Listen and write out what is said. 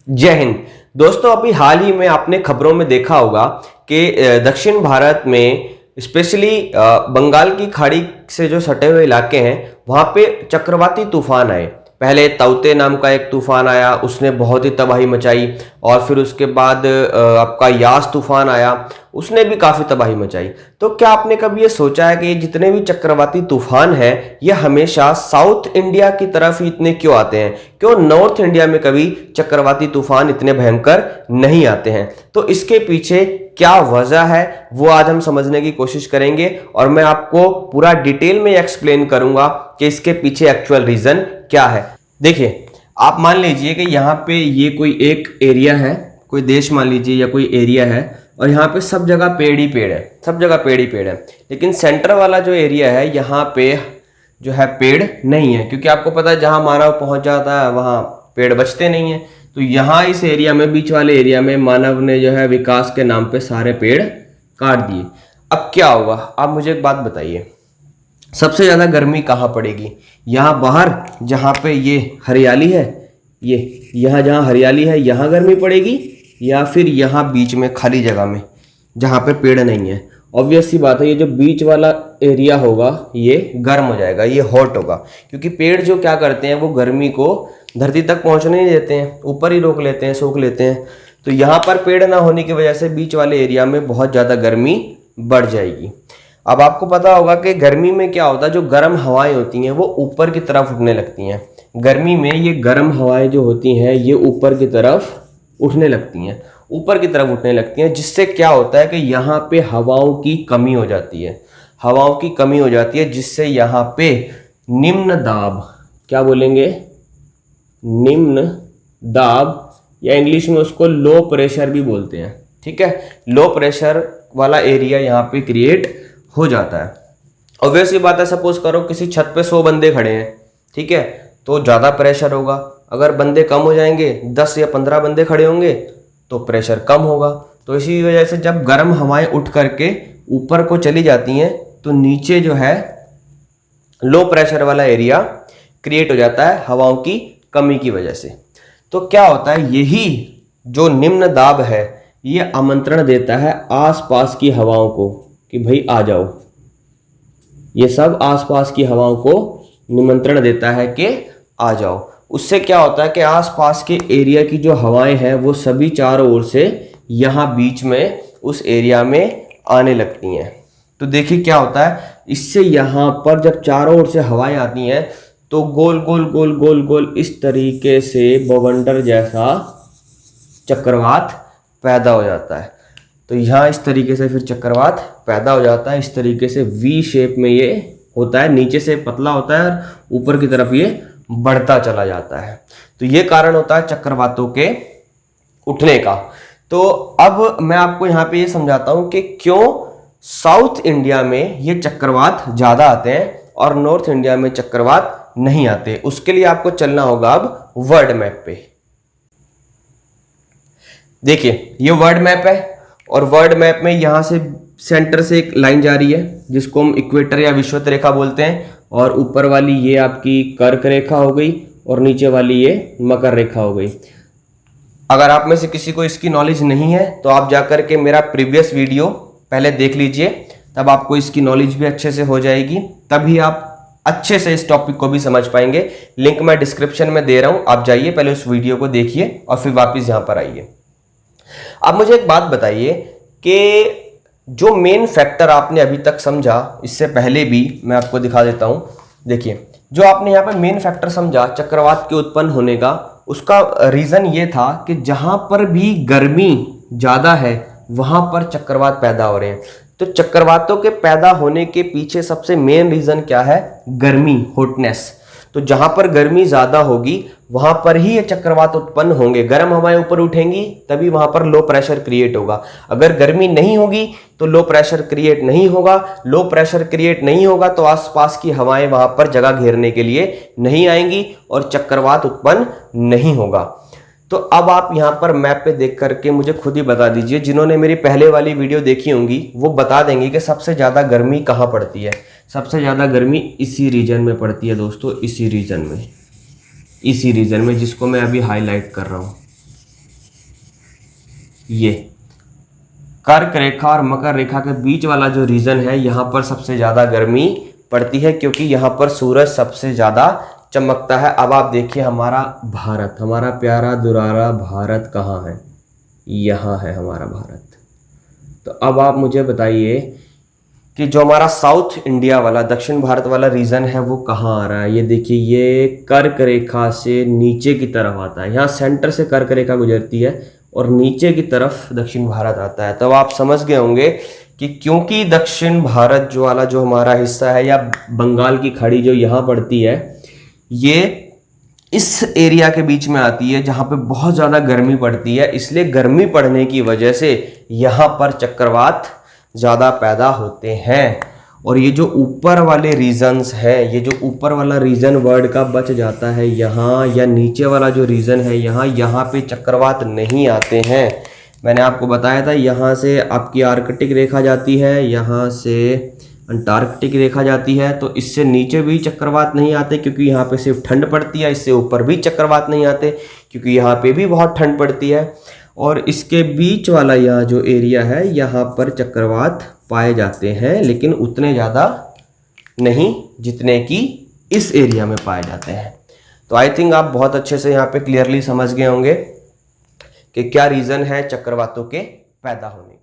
जय हिंद। दोस्तों, अभी हाल ही में आपने खबरों में देखा होगा कि दक्षिण भारत में स्पेशली बंगाल की खाड़ी से जो सटे हुए इलाके हैं वहां पे चक्रवाती तूफान आए। पहले ताउते नाम का एक तूफान आया, उसने बहुत ही तबाही मचाई। और फिर उसके बाद आपका यास तूफान आया, उसने भी काफी तबाही मचाई। तो क्या आपने कभी ये सोचा है कि ये जितने भी चक्रवाती तूफान हैं ये हमेशा साउथ इंडिया की तरफ ही इतने क्यों आते हैं? क्यों नॉर्थ इंडिया में कभी चक्रवाती तूफान इतने भयंकर नहीं आते हैं? तो इसके पीछे क्या वजह है वो आज हम समझने की कोशिश करेंगे और मैं आपको पूरा डिटेल में एक्सप्लेन करूंगा कि इसके पीछे एक्चुअल रीजन क्या है। देखिए, आप मान लीजिए कि यहाँ पे ये कोई एक एरिया है, कोई देश मान लीजिए या कोई एरिया है, और यहाँ पे सब जगह पेड़ ही पेड़ है, सब जगह पेड़ ही पेड़ है। लेकिन सेंटर वाला जो एरिया है यहाँ पे जो है पेड़ नहीं है, क्योंकि आपको पता है जहाँ मानव पहुंच जाता है वहाँ पेड़ बचते नहीं है। तो यहाँ इस एरिया में, बीच वाले एरिया में मानव ने जो है विकास के नाम पे सारे पेड़ काट दिए। अब क्या होगा? आप मुझे एक बात बताइए, सबसे ज्यादा गर्मी कहाँ पड़ेगी? यहाँ बाहर जहाँ पे ये हरियाली है, ये यहाँ जहाँ हरियाली है यहाँ गर्मी पड़ेगी, या फिर यहाँ बीच में खाली जगह में जहाँ पे पेड़ नहीं है? ऑब्वियस सी बात है, ये जो बीच वाला एरिया होगा ये गर्म हो जाएगा, ये हॉट होगा, क्योंकि पेड़ जो क्या करते हैं वो गर्मी को धरती तक पहुंचने नहीं देते हैं, ऊपर ही रोक लेते हैं, सोख लेते हैं। तो यहाँ पर पेड़ ना होने की वजह से बीच वाले एरिया में बहुत ज़्यादा गर्मी बढ़ जाएगी। अब आपको पता होगा कि गर्मी में क्या होता है, जो गर्म हवाएं होती हैं वो ऊपर की तरफ उठने लगती हैं। गर्मी में ये गर्म हवाएं जो होती हैं ये ऊपर की तरफ उठने लगती हैं, ऊपर की तरफ उठने लगती हैं, जिससे क्या होता है कि यहाँ पे हवाओं की कमी हो जाती है, हवाओं की कमी हो जाती है, जिससे यहाँ पे निम्न दाब, क्या बोलेंगे, निम्न दाब, या इंग्लिश में उसको लो प्रेशर भी बोलते हैं। ठीक है, लो प्रेशर वाला एरिया यहाँ पे क्रिएट हो जाता है। ऑब्वियस ये बात है, सपोज करो किसी छत पे 100 बंदे खड़े हैं, ठीक है, तो ज़्यादा प्रेशर होगा। अगर बंदे कम हो जाएंगे, 10 या 15 बंदे खड़े होंगे तो प्रेशर कम होगा। तो इसी वजह से जब गर्म हवाएं उठ करके ऊपर को चली जाती हैं तो नीचे जो है लो प्रेशर वाला एरिया क्रिएट हो जाता है हवाओं की कमी की वजह से। तो क्या होता है, यही जो निम्न दाब है ये आमंत्रण देता है आसपास की हवाओं को कि भाई आ जाओ। ये सब आसपास की हवाओं को निमंत्रण देता है कि आ जाओ। उससे क्या होता है कि आसपास के एरिया की जो हवाएं हैं वो सभी चारों ओर से यहाँ बीच में उस एरिया में आने लगती हैं। तो देखिए क्या होता है, इससे यहाँ पर जब चारों ओर से हवाएं आती हैं तो गोल गोल गोल गोल गोल इस तरीके से बवंडर जैसा चक्रवात पैदा हो जाता है। तो यहाँ इस तरीके से फिर चक्रवात पैदा हो जाता है, इस तरीके से वी शेप में ये होता है, नीचे से पतला होता है और ऊपर की तरफ ये बढ़ता चला जाता है। तो ये कारण होता है चक्रवातों के उठने का। तो अब मैं आपको यहाँ पे ये समझाता हूँ कि क्यों साउथ इंडिया में ये चक्रवात ज़्यादा आते हैं और नॉर्थ इंडिया में चक्रवात नहीं आते। उसके लिए आपको चलना होगा अब वर्ल्ड मैप पे। देखिए ये वर्ल्ड मैप है और वर्ल्ड मैप में यहाँ से सेंटर से एक लाइन जा रही है जिसको हम इक्वेटर या विषुवत रेखा बोलते हैं, और ऊपर वाली ये आपकी कर्क रेखा हो गई और नीचे वाली ये मकर रेखा हो गई। अगर आप में से किसी को इसकी नॉलेज नहीं है तो आप जाकर के मेरा प्रीवियस वीडियो पहले देख लीजिए, तब आपको इसकी नॉलेज भी अच्छे से हो जाएगी, तभी आप अच्छे से इस टॉपिक को भी समझ पाएंगे। लिंक मैं डिस्क्रिप्शन में दे रहा हूं, आप जाइए पहले उस वीडियो को देखिए और फिर वापस यहाँ पर आइए। अब मुझे एक बात बताइए कि जो मेन फैक्टर आपने अभी तक समझा, इससे पहले भी मैं आपको दिखा देता हूं। देखिए, जो आपने यहाँ पर मेन फैक्टर समझा चक्रवात के उत्पन्न होने का, उसका रीजन ये था कि जहां पर भी गर्मी ज्यादा है वहां पर चक्रवात पैदा हो रहे हैं। तो चक्रवातों के पैदा होने के पीछे सबसे मेन रीजन क्या है? गर्मी, हॉटनेस। तो जहां पर गर्मी ज्यादा होगी वहां पर ही ये चक्रवात उत्पन्न होंगे। गर्म हवाएं ऊपर उठेंगी तभी वहां पर लो प्रेशर क्रिएट होगा। अगर गर्मी नहीं होगी तो लो प्रेशर क्रिएट नहीं होगा। लो प्रेशर क्रिएट नहीं होगा तो आसपास की हवाएं वहां पर जगह घेरने के लिए नहीं आएंगी और चक्रवात उत्पन्न नहीं होगा। तो अब आप यहाँ पर मैप पे देख करके मुझे खुद ही बता दीजिए, जिन्होंने मेरी पहले वाली वीडियो देखी होंगी वो बता देंगे कि सबसे ज़्यादा गर्मी कहाँ पड़ती है। सबसे ज़्यादा गर्मी इसी रीजन में पड़ती है दोस्तों, इसी रीजन में जिसको मैं अभी हाईलाइट कर रहा हूँ। ये कर्क रेखा और मकर रेखा के बीच वाला जो रीजन है, यहाँ पर सबसे ज़्यादा गर्मी पड़ती है क्योंकि यहाँ पर सूरज सबसे ज़्यादा चमकता है। अब आप देखिए हमारा भारत, हमारा प्यारा दुलारा भारत कहाँ है? यहाँ है हमारा भारत। तो अब आप मुझे बताइए कि जो हमारा साउथ इंडिया वाला, दक्षिण भारत वाला रीजन है वो कहाँ आ रहा है? ये देखिए, ये कर्क रेखा से नीचे की तरफ आता है। यहाँ सेंटर से कर्क रेखा गुजरती है और नीचे की तरफ दक्षिण भारत आता है। तो आप समझ गए होंगे कि क्योंकि दक्षिण भारत जो वाला जो हमारा हिस्सा है, या बंगाल की खाड़ी जो यहाँ पड़ती है, ये इस एरिया के बीच में आती है जहाँ पे बहुत ज़्यादा गर्मी पड़ती है। इसलिए गर्मी पड़ने की वजह से यहाँ पर चक्रवात ज़्यादा पैदा होते हैं। और ये जो ऊपर वाले रीजन्स है, ये जो ऊपर वाला रीजन वर्ल्ड का बच जाता है यहाँ, या नीचे वाला जो रीजन है यहाँ पे चक्रवात नहीं आते हैं। मैंने आपको बताया था यहाँ से आपकी आर्कटिक रेखा जाती है, यहाँ से अंटार्कटिक रेखा जाती है। तो इससे नीचे भी चक्रवात नहीं आते क्योंकि यहाँ पे सिर्फ ठंड पड़ती है। इससे ऊपर भी चक्रवात नहीं आते क्योंकि यहाँ पे भी बहुत ठंड पड़ती है। और इसके बीच वाला यह जो एरिया है, यहाँ पर चक्रवात पाए जाते हैं, लेकिन उतने ज़्यादा नहीं जितने कि इस एरिया में पाए जाते हैं। तो आई थिंक आप बहुत अच्छे से यहाँ पे क्लियरली समझ गए होंगे कि क्या रीज़न है चक्रवातों के पैदा होने का।